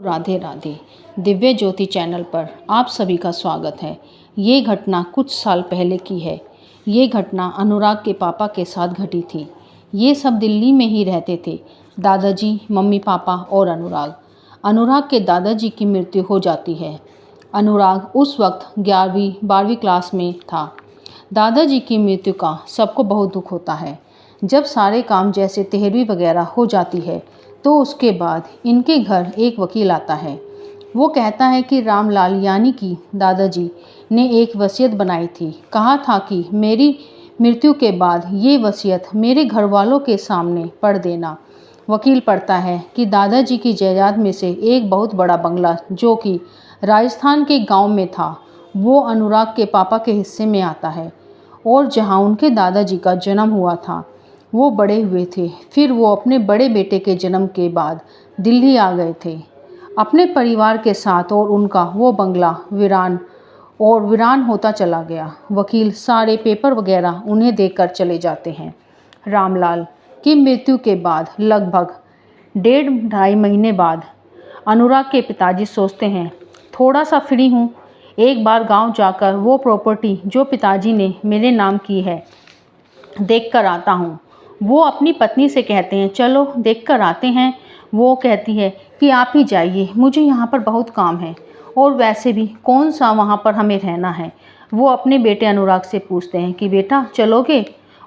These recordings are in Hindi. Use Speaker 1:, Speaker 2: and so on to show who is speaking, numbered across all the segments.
Speaker 1: राधे राधे। दिव्य ज्योति चैनल पर आप सभी का स्वागत है। ये घटना कुछ साल पहले की है। ये घटना अनुराग के पापा के साथ घटी थी। ये सब दिल्ली में ही रहते थे, दादाजी, मम्मी, पापा और अनुराग। अनुराग के दादाजी की मृत्यु हो जाती है। अनुराग उस वक्त 11वीं 12वीं क्लास में था। दादाजी की मृत्यु का सबको बहुत दुख होता है। जब सारे काम जैसे तेहरवी वगैरह हो जाती है तो उसके बाद इनके घर एक वकील आता है। वो कहता है कि रामलाल यानी कि दादाजी ने एक वसीयत बनाई थी। कहा था कि मेरी मृत्यु के बाद ये वसीयत मेरे घर वालों के सामने पढ़ देना। वकील पढ़ता है कि दादाजी की जायदाद में से एक बहुत बड़ा बंगला जो कि राजस्थान के गांव में था, वो अनुराग के पापा के हिस्से में आता है और जहां उनके दादाजी का जन्म हुआ था वो बड़े हुए थे। फिर वो अपने बड़े बेटे के जन्म के बाद दिल्ली आ गए थे अपने परिवार के साथ और उनका वो बंगला वीरान होता चला गया। वकील सारे पेपर वगैरह उन्हें देकर चले जाते हैं। रामलाल की मृत्यु के बाद लगभग 1.5-2.5 महीने बाद अनुराग के पिताजी सोचते हैं, थोड़ा सा फ्री हूँ, एक बार गांव जाकर वो प्रॉपर्टी जो पिताजी ने मेरे नाम की है देख कर आता हूँ। वो अपनी पत्नी से कहते हैं, चलो देख कर आते हैं। वो कहती है कि आप ही जाइए, मुझे यहाँ पर बहुत काम है और वैसे भी कौन सा वहाँ पर हमें रहना है। वो अपने बेटे अनुराग से पूछते हैं कि बेटा चलोगे।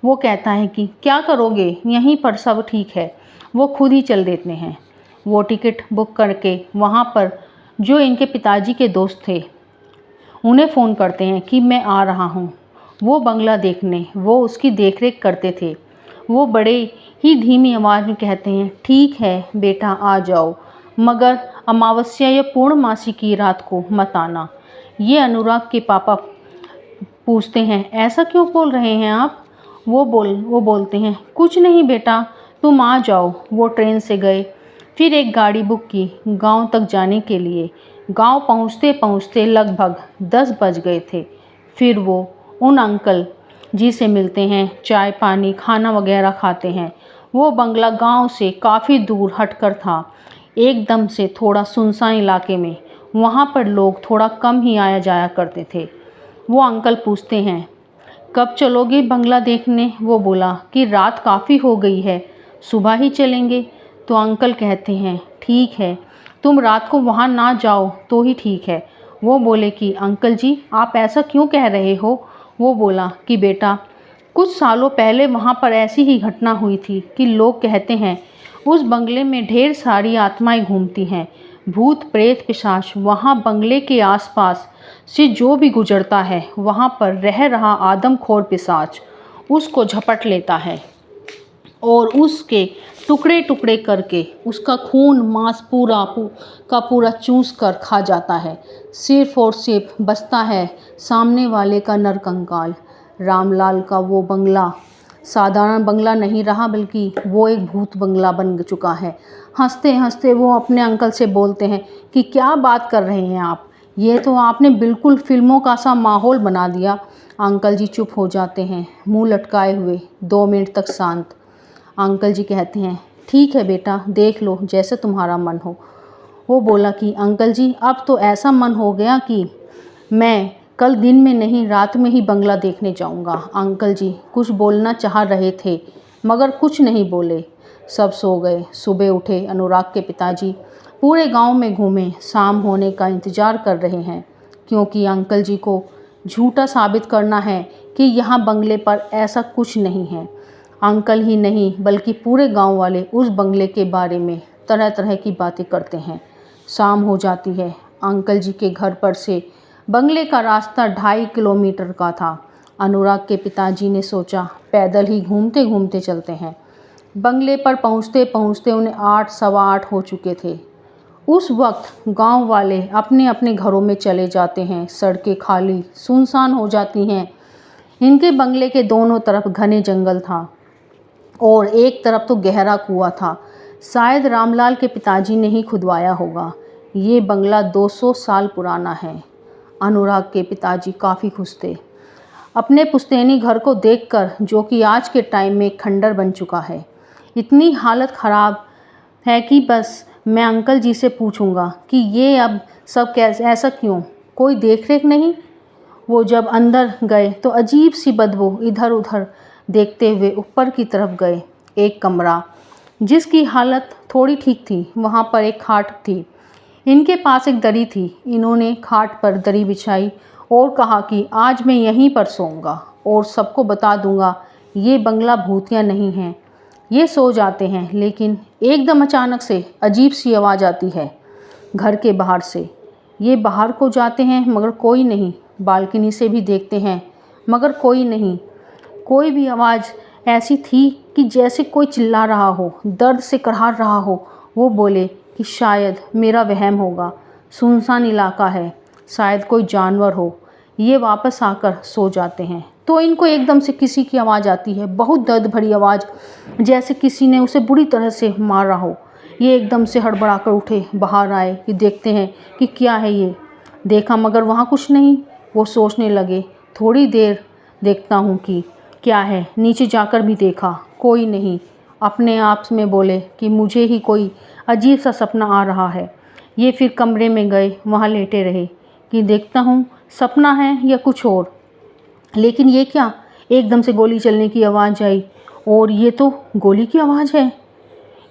Speaker 1: वो कहता है कि क्या करोगे, यहीं पर सब ठीक है। वो खुद ही चल देते हैं। वो टिकट बुक करके वहाँ पर जो इनके पिताजी के दोस्त थे उन्हें फ़ोन करते हैं कि मैं आ रहा हूँ वो बंगला देखने। वो उसकी देखरेख करते थे। वो बड़े ही धीमी आवाज़ में कहते हैं, ठीक है बेटा आ जाओ, मगर अमावस्या या पूर्णमासी की रात को मत आना। ये अनुराग के पापा पूछते हैं, ऐसा क्यों बोल रहे हैं आप। वो बोलते हैं, कुछ नहीं बेटा, तुम आ जाओ। वो ट्रेन से गए, फिर एक गाड़ी बुक की गांव तक जाने के लिए। गांव पहुंचते पहुंचते लगभग 10 बज गए थे। फिर वो उन अंकल जी से मिलते हैं, चाय पानी खाना वगैरह खाते हैं। वो बंगला गांव से काफ़ी दूर हटकर था, एकदम से थोड़ा सुनसान इलाके में। वहाँ पर लोग थोड़ा कम ही आया जाया करते थे। वो अंकल पूछते हैं, कब चलोगे बंगला देखने। वो बोला कि रात काफ़ी हो गई है, सुबह ही चलेंगे। तो अंकल कहते हैं, ठीक है, तुम रात को वहाँ ना जाओ तो ही ठीक है। वो बोले कि अंकल जी आप ऐसा क्यों कह रहे हो। वो बोला कि बेटा कुछ सालों पहले वहाँ पर ऐसी ही घटना हुई थी कि लोग कहते हैं उस बंगले में ढेर सारी आत्माएं घूमती हैं। भूत प्रेत पिशाच वहाँ बंगले के आसपास से जो भी गुजरता है वहाँ पर रह रहा आदमखोर पिशाच उसको झपट लेता है और उसके टुकड़े टुकड़े करके उसका खून मांस पूरा चूस कर खा जाता है। सिर्फ और सिर्फ बचता है सामने वाले का नरकंकाल। रामलाल का वो बंगला साधारण बंगला नहीं रहा, बल्कि वो एक भूत बंगला बन चुका है। हंसते हंसते वो अपने अंकल से बोलते हैं कि क्या बात कर रहे हैं आप, ये तो आपने बिल्कुल फिल्मों का सा माहौल बना दिया। अंकल जी चुप हो जाते हैं, मुंह लटकाए हुए 2 मिनट तक शांत। अंकल जी कहते हैं, ठीक है बेटा, देख लो जैसे तुम्हारा मन हो। वो बोला कि अंकल जी अब तो ऐसा मन हो गया कि मैं कल दिन में नहीं रात में ही बंगला देखने जाऊंगा। अंकल जी कुछ बोलना चाह रहे थे मगर कुछ नहीं बोले, सब सो गए। सुबह उठे अनुराग के पिताजी पूरे गांव में घूमे, शाम होने का इंतज़ार कर रहे हैं, क्योंकि अंकल जी को झूठा साबित करना है कि यहाँ बंगले पर ऐसा कुछ नहीं है। अंकल ही नहीं बल्कि पूरे गांव वाले उस बंगले के बारे में तरह तरह की बातें करते हैं। शाम हो जाती है। अंकल जी के घर पर से बंगले का रास्ता 2.5 किलोमीटर का था। अनुराग के पिताजी ने सोचा पैदल ही घूमते घूमते चलते हैं। बंगले पर पहुंचते पहुंचते उन्हें 8 सवा 8 हो चुके थे। उस वक्त गांव वाले अपने अपने घरों में चले जाते हैं। सड़कें खाली सुनसान हो जाती हैं। इनके बंगले के दोनों तरफ घने जंगल था और एक तरफ तो गहरा कुआं था। शायद रामलाल के पिताजी ने ही खुदवाया होगा। ये बंगला 200 साल पुराना है। अनुराग के पिताजी काफ़ी खुश थे अपने पुश्तैनी घर को देखकर, जो कि आज के टाइम में खंडर बन चुका है। इतनी हालत ख़राब है कि बस मैं अंकल जी से पूछूंगा कि ये अब सब कैसे, ऐसा क्यों, कोई देख रेख नहीं। वो जब अंदर गए तो अजीब सी बदबू, इधर उधर देखते हुए ऊपर की तरफ गए। एक कमरा जिसकी हालत थोड़ी ठीक थी, वहाँ पर एक खाट थी। इनके पास एक दरी थी। इन्होंने खाट पर दरी बिछाई और कहा कि आज मैं यहीं पर सोऊंगा और सबको बता दूंगा ये बंगला भूतिया नहीं है। ये सो जाते हैं, लेकिन एकदम अचानक से अजीब सी आवाज़ आती है घर के बाहर से। ये बाहर को जाते हैं मगर कोई नहीं, बालकनी से भी देखते हैं मगर कोई नहीं। कोई भी आवाज़ ऐसी थी कि जैसे कोई चिल्ला रहा हो, दर्द से कराह रहा हो। वो बोले कि शायद मेरा वहम होगा, सुनसान इलाका है, शायद कोई जानवर हो। ये वापस आकर सो जाते हैं तो इनको एकदम से किसी की आवाज़ आती है, बहुत दर्द भरी आवाज़, जैसे किसी ने उसे बुरी तरह से मारा हो। ये एकदम से हड़बड़ा कर उठे, बाहर आए कि देखते हैं कि क्या है ये। देखा मगर वहाँ कुछ नहीं। वो सोचने लगे, थोड़ी देर देखता हूँ कि क्या है। नीचे जाकर भी देखा, कोई नहीं। अपने आप में बोले कि मुझे ही कोई अजीब सा सपना आ रहा है। ये फिर कमरे में गए, वहाँ लेटे रहे कि देखता हूँ सपना है या कुछ और। लेकिन ये क्या, एकदम से गोली चलने की आवाज़ आई और ये तो गोली की आवाज़ है।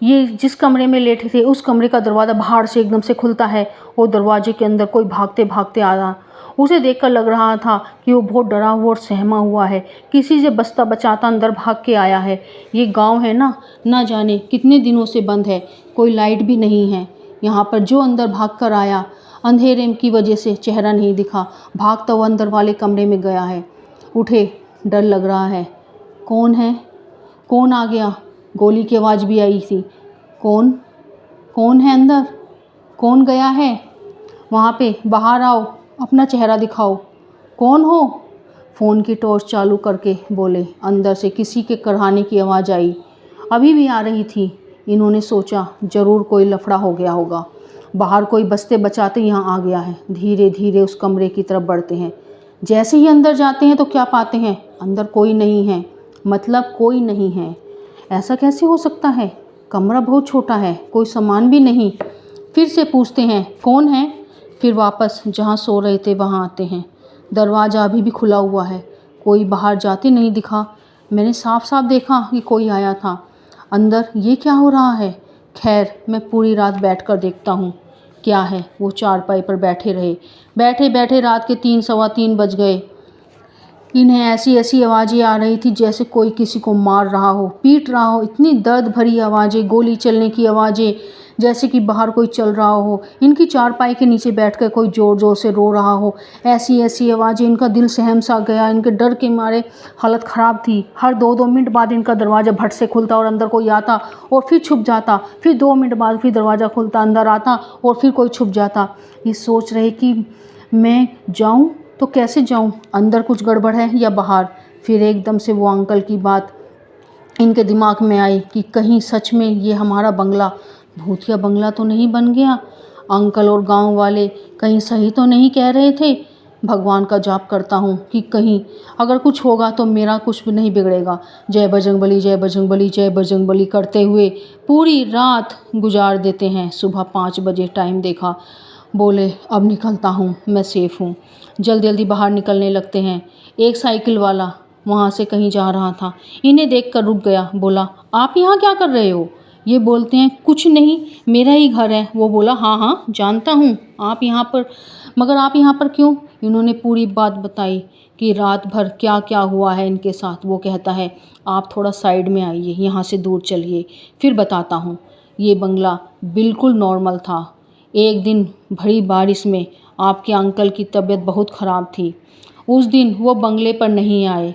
Speaker 1: ये जिस कमरे में लेटे थे उस कमरे का दरवाज़ा बाहर से एकदम से खुलता है और दरवाजे के अंदर कोई भागते भागते आया। उसे देखकर लग रहा था कि वो बहुत डरा हुआ और सहमा हुआ है, किसी से बचता बचाता अंदर भाग के आया है। ये गांव है ना जाने कितने दिनों से बंद है, कोई लाइट भी नहीं है यहाँ पर। जो अंदर भाग कर आया, अंधेरे की वजह से चेहरा नहीं दिखा, भागता हुआ अंदर वाले कमरे में गया है। उठे, डर लग रहा है। कौन है, कौन आ गया? गोली की आवाज़ भी आई थी। कौन कौन है अंदर, कौन गया है वहाँ पे? बाहर आओ, अपना चेहरा दिखाओ, कौन हो? फ़ोन की टॉर्च चालू करके बोले। अंदर से किसी के कराहने की आवाज़ आई, अभी भी आ रही थी। इन्होंने सोचा ज़रूर कोई लफड़ा हो गया होगा, बाहर कोई बचते बचाते यहाँ आ गया है। धीरे धीरे उस कमरे की तरफ बढ़ते हैं। जैसे ही अंदर जाते हैं तो क्या पाते हैं, अंदर कोई नहीं है। मतलब कोई नहीं है, ऐसा कैसे हो सकता है? कमरा बहुत छोटा है, कोई सामान भी नहीं। फिर से पूछते हैं कौन है? फिर वापस जहाँ सो रहे थे वहाँ आते हैं। दरवाज़ा अभी भी खुला हुआ है, कोई बाहर जाते नहीं दिखा। मैंने साफ साफ देखा कि कोई आया था अंदर। ये क्या हो रहा है? खैर, मैं पूरी रात बैठ कर देखता हूँ क्या है। वो चारपाई पर बैठे रहे। बैठे बैठे रात के 3 सवा 3 बज गए। इन्हें ऐसी ऐसी आवाज़ें आ रही थी जैसे कोई किसी को मार रहा हो, पीट रहा हो। इतनी दर्द भरी आवाज़ें, गोली चलने की आवाज़ें, जैसे कि बाहर कोई चल रहा हो। इनकी चारपाई के नीचे बैठकर कोई ज़ोर ज़ोर से रो रहा हो। ऐसी ऐसी आवाज़ें, इनका दिल सहम सा गया। इनके डर के मारे हालत ख़राब थी। हर 2-2 मिनट बाद इनका दरवाज़ा भट से खुलता और अंदर कोई आता और फिर छुप जाता। फिर 2 मिनट बाद फिर दरवाज़ा खुलता, अंदर आता और फिर कोई छुप जाता। ये सोच रहे कि मैं जाऊँ तो कैसे जाऊं, अंदर कुछ गड़बड़ है या बाहर। फिर एकदम से वो अंकल की बात इनके दिमाग में आई कि कहीं सच में ये हमारा बंगला भूतिया बंगला तो नहीं बन गया। अंकल और गांव वाले कहीं सही तो नहीं कह रहे थे। भगवान का जाप करता हूँ कि कहीं अगर कुछ होगा तो मेरा कुछ भी नहीं बिगड़ेगा। जय बजरंगबली, जय बजरंगबली, जय बजरंगबली करते हुए पूरी रात गुजार देते हैं। सुबह 5 बजे टाइम देखा, बोले अब निकलता हूँ, मैं सेफ़ हूँ। जल्दी जल्दी बाहर निकलने लगते हैं। एक साइकिल वाला वहाँ से कहीं जा रहा था, इन्हें देखकर रुक गया। बोला, आप यहाँ क्या कर रहे हो? ये बोलते हैं, कुछ नहीं, मेरा ही घर है। वो बोला, हाँ हाँ जानता हूँ आप यहाँ पर, मगर आप यहाँ पर क्यों? इन्होंने पूरी बात बताई कि रात भर क्या क्या हुआ है इनके साथ। वो कहता है, आप थोड़ा साइड में आइए, यहाँ से दूर चलिए, फिर बताता हूँ। ये बंगला बिल्कुल नॉर्मल था। एक दिन भरी बारिश में आपके अंकल की तबीयत बहुत ख़राब थी। उस दिन वो बंगले पर नहीं आए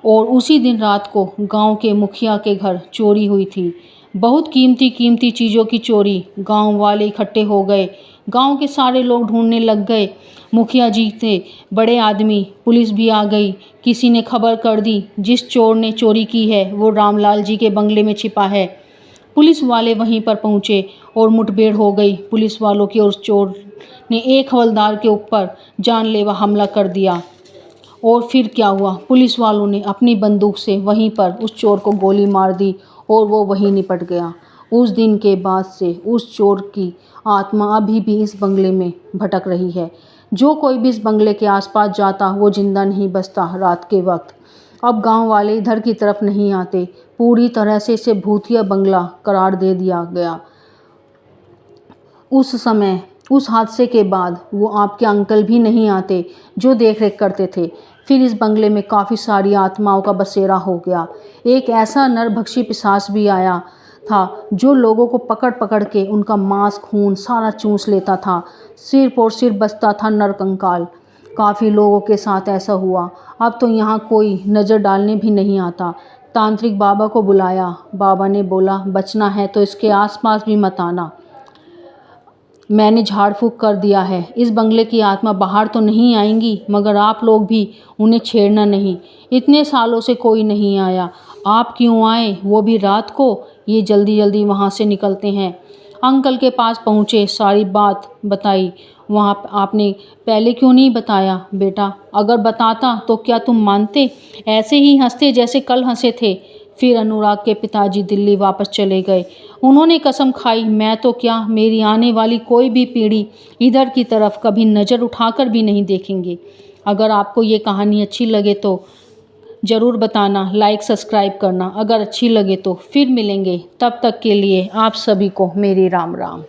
Speaker 1: और उसी दिन रात को गांव के मुखिया के घर चोरी हुई थी। बहुत कीमती कीमती चीज़ों की चोरी। गांव वाले इकट्ठे हो गए, गांव के सारे लोग ढूंढने लग गए। मुखिया जी थे बड़े आदमी, पुलिस भी आ गई। किसी ने खबर कर दी, जिस चोर ने चोरी की है वो रामलाल जी के बंगले में छिपा है। पुलिस वाले वहीं पर पहुंचे और मुठभेड़ हो गई पुलिस वालों की, और उस चोर ने एक हवलदार के ऊपर जानलेवा हमला कर दिया। और फिर क्या हुआ, पुलिस वालों ने अपनी बंदूक से वहीं पर उस चोर को गोली मार दी और वो वहीं निपट गया। उस दिन के बाद से उस चोर की आत्मा अभी भी इस बंगले में भटक रही है। जो कोई भी इस बंगले के आसपास जाता वो जिंदा नहीं बचता रात के वक्त। अब गांव वाले इधर की तरफ नहीं आते। पूरी तरह से इसे भूतिया बंगला करार दे दिया गया। उस समय उस हादसे के बाद वो आपके अंकल भी नहीं आते जो देख रेख करते थे। फिर इस बंगले में काफ़ी सारी आत्माओं का बसेरा हो गया। एक ऐसा नरभक्षी पिशाच भी आया था जो लोगों को पकड़ पकड़ के उनका मांस खून सारा चूस लेता था। सिर्फ और सिर्फ बचता था नरकंकाल। काफ़ी लोगों के साथ ऐसा हुआ। अब तो यहाँ कोई नज़र डालने भी नहीं आता। तांत्रिक बाबा को बुलाया। बाबा ने बोला बचना है तो इसके आसपास भी मत आना। मैंने झाड़ फूँक कर दिया है। इस बंगले की आत्मा बाहर तो नहीं आएंगी, मगर आप लोग भी उन्हें छेड़ना नहीं। इतने सालों से कोई नहीं आया, आप क्यों आए, वो भी रात को? ये जल्दी जल्दी वहाँ से निकलते हैं। अंकल के पास पहुँचे, सारी बात बताई। वहाँ आपने पहले क्यों नहीं बताया बेटा? अगर बताता तो क्या तुम मानते? ऐसे ही हंसते जैसे कल हंसे थे। फिर अनुराग के पिताजी दिल्ली वापस चले गए। उन्होंने कसम खाई, मैं तो क्या, मेरी आने वाली कोई भी पीढ़ी इधर की तरफ कभी नज़र उठाकर भी नहीं देखेंगे। अगर आपको ये कहानी अच्छी लगे तो ज़रूर बताना, लाइक सब्सक्राइब करना। अगर अच्छी लगे तो फिर मिलेंगे। तब तक के लिए आप सभी को मेरी राम राम।